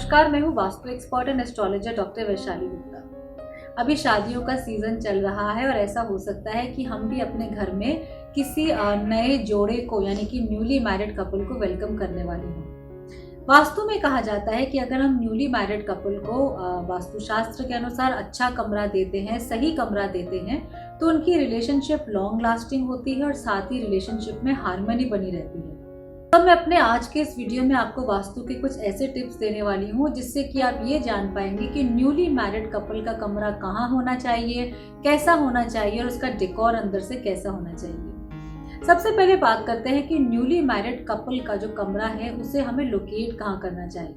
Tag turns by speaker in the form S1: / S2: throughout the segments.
S1: नमस्कार, मैं हूँ vastu expert and astrologer doctor Vaishali Gupta. अभी शादियों का सीजन चल रहा है और ऐसा हो सकता है कि हम भी अपने घर में किसी नए जोड़े को यानी कि न्यूली मैरिड कपल को वेलकम करने वाले हों। वास्तु में कहा जाता है कि अगर हम न्यूली मैरिड कपल को वास्तुशास्त्र के अनुसार अच्छा कमरा देते हैं, सही कमरा देते हैं, तो उनकी रिलेशनशिप लॉन्ग लास्टिंग होती है और साथ ही रिलेशनशिप में हार्मनी बनी रहती है। तो मैं अपने आज के इस वीडियो में आपको वास्तु के कुछ ऐसे टिप्स देने वाली हूँ जिससे कि आप ये जान पाएंगे कि न्यूली मैरिड कपल का कमरा कहाँ होना चाहिए, कैसा होना चाहिए और उसका डेकोर अंदर से कैसा होना चाहिए। सबसे पहले बात करते हैं कि न्यूली मैरिड कपल का जो कमरा है उसे हमें लोकेट कहाँ करना चाहिए।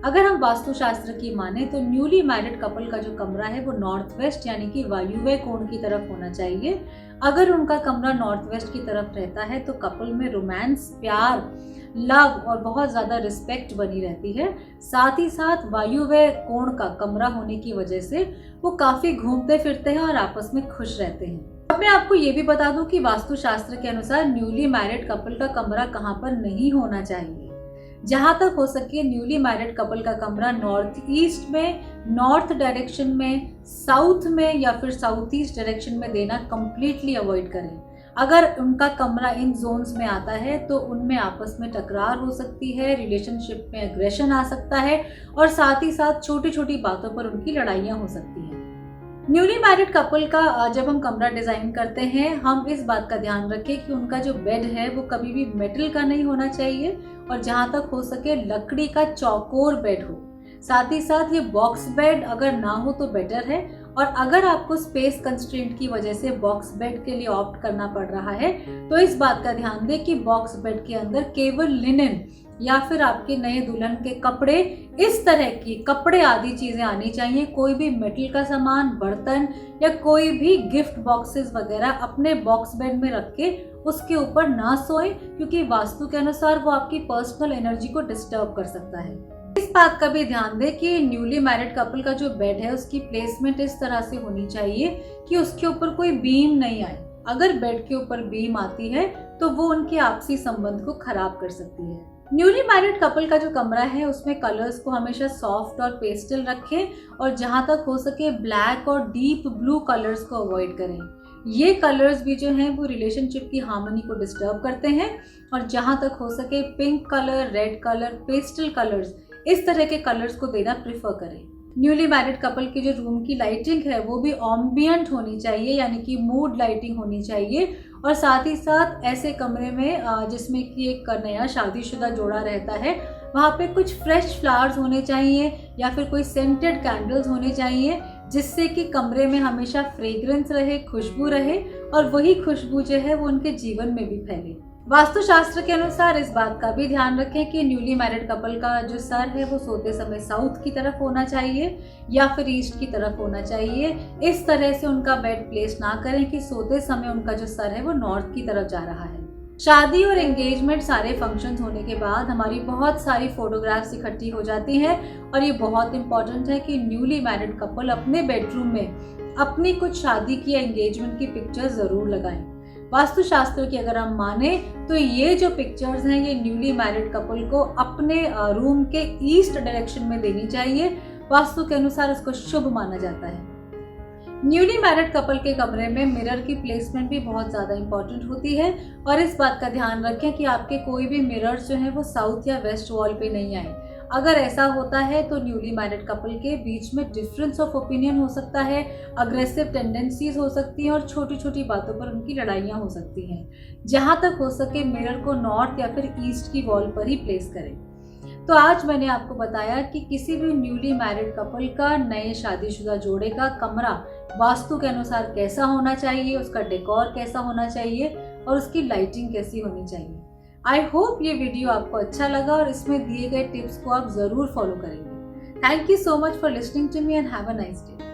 S1: अगर हम वास्तुशास्त्र की माने तो न्यूली मैरिड कपल का जो कमरा है वो नॉर्थ वेस्ट यानी कि वायुव्य कोण की तरफ होना चाहिए। अगर उनका कमरा नॉर्थ वेस्ट की तरफ रहता है तो कपल में रोमांस, प्यार, लव और बहुत ज़्यादा रिस्पेक्ट बनी रहती है। साथ ही साथ वायुव्य कोण का कमरा होने की वजह से वो काफ़ी घूमते फिरते हैं और आपस में खुश रहते हैं। अब मैं आपको ये भी बता दूं कि वास्तुशास्त्र के अनुसार न्यूली मैरिड कपल का कमरा कहाँ पर नहीं होना चाहिए। जहां तक हो सके न्यूली मैरिड कपल का कमरा नॉर्थ ईस्ट में, नॉर्थ डायरेक्शन में, साउथ में या फिर साउथ ईस्ट डायरेक्शन में देना कंप्लीटली अवॉइड करें। अगर उनका कमरा इन जोन्स में आता है तो उनमें आपस में टकरार हो सकती है, रिलेशनशिप में एग्रेशन आ सकता है और साथ ही साथ छोटी छोटी बातों पर उनकी लड़ाइयाँ हो सकती हैं। न्यूली मैरिड कपल का जब हम कमरा डिज़ाइन करते हैं हम इस बात का ध्यान रखें कि उनका जो बेड है वो कभी भी मेटल का नहीं होना चाहिए और जहाँ तक हो सके लकड़ी का चौकोर बेड हो। साथ ही साथ ये बॉक्स बेड अगर ना हो तो बेटर है। और अगर आपको स्पेस कंस्ट्रेंट की वजह से बॉक्स बेड के लिए ऑप्ट करना पड़ रहा है तो इस बात का ध्यान दें कि बॉक्स बेड के अंदर केवल लिनन या फिर आपके नए दुल्हन के कपड़े, इस तरह की कपड़े आदि चीजें आनी चाहिए। कोई भी मेटल का सामान, बर्तन या कोई भी गिफ्ट बॉक्सेस वगैरह अपने बॉक्स बेड में रख के उसके ऊपर ना सोएं, क्योंकि वास्तु के अनुसार वो आपकी पर्सनल एनर्जी को डिस्टर्ब कर सकता है। इस बात का भी ध्यान दें कि न्यूली मैरिड कपल का जो बेड है उसकी प्लेसमेंट इस तरह से होनी चाहिए कि उसके ऊपर कोई बीम नहीं आए। अगर बेड के ऊपर बीम आती है तो वो उनके आपसी संबंध को खराब कर सकती है। न्यूली मैरिड कपल का जो कमरा है उसमें कलर्स को हमेशा सॉफ्ट और पेस्टल रखें और जहां तक हो सके ब्लैक और डीप ब्लू कलर्स को अवॉइड करें। ये कलर्स भी जो हैं वो रिलेशनशिप की हार्मनी को डिस्टर्ब करते हैं और जहां तक हो सके pink colour, red colour, pastel colours, इस तरह के कलर्स को देना प्रिफर करें। न्यूली मैरिड कपल की जो रूम की लाइटिंग है वो भी एम्बिएंट होनी चाहिए यानी कि मूड लाइटिंग होनी चाहिए और साथ ही साथ ऐसे कमरे में जिसमें कि एक नया शादीशुदा जोड़ा रहता है वहाँ पे कुछ फ्रेश फ्लावर्स होने चाहिए या फिर कोई सेंटेड कैंडल्स होने चाहिए जिससे कि कमरे में हमेशा फ्रेग्रेंस रहे, खुशबू रहे और वही खुशबू जो है वो उनके जीवन में भी फैले। वास्तुशास्त्र के अनुसार इस बात का भी ध्यान रखें कि न्यूली मैरिड कपल का जो सर है वो सोते समय साउथ की तरफ होना चाहिए या फिर ईस्ट की तरफ होना चाहिए। इस तरह से उनका बेड प्लेस ना करें कि सोते समय उनका जो सर है वो नॉर्थ की तरफ जा रहा है। शादी और एंगेजमेंट सारे फंक्शंस होने के बाद हमारी बहुत सारी फोटोग्राफ्स इकट्ठी हो जाती हैं और ये बहुत इंपॉर्टेंट है कि न्यूली मैरिड कपल अपने बेडरूम में अपनी कुछ शादी की या एंगेजमेंट की पिक्चर्स ज़रूर लगाएं। वास्तुशास्त्र की अगर हम माने तो ये जो पिक्चर्स हैं ये न्यूली मैरिड कपल को अपने रूम के ईस्ट डायरेक्शन में देनी चाहिए। वास्तु के अनुसार उसको शुभ माना जाता है। न्यूली मैरिड कपल के कमरे में मिरर की प्लेसमेंट भी बहुत ज़्यादा इंपॉर्टेंट होती है और इस बात का ध्यान रखें कि आपके कोई भी मिरर्स जो हैं वो साउथ या वेस्ट वॉल पे नहीं आए। अगर ऐसा होता है तो न्यूली मैरिड कपल के बीच में डिफरेंस ऑफ ओपिनियन हो सकता है, अग्रेसिव टेंडेंसीज हो सकती हैं और छोटी छोटी बातों पर उनकी लड़ाइयाँ हो सकती हैं। जहाँ तक हो सके मिरर को नॉर्थ या फिर ईस्ट की वॉल पर ही प्लेस करें। तो आज मैंने आपको बताया कि किसी भी न्यूली मैरिड कपल का, नए शादीशुदा जोड़े का कमरा वास्तु के अनुसार कैसा होना चाहिए, उसका डेकोर कैसा होना चाहिए और उसकी लाइटिंग कैसी होनी चाहिए। आई होप ये वीडियो आपको अच्छा लगा और इसमें दिए गए टिप्स को आप ज़रूर फॉलो करेंगे। Thank you so much for listening to me and have a nice day.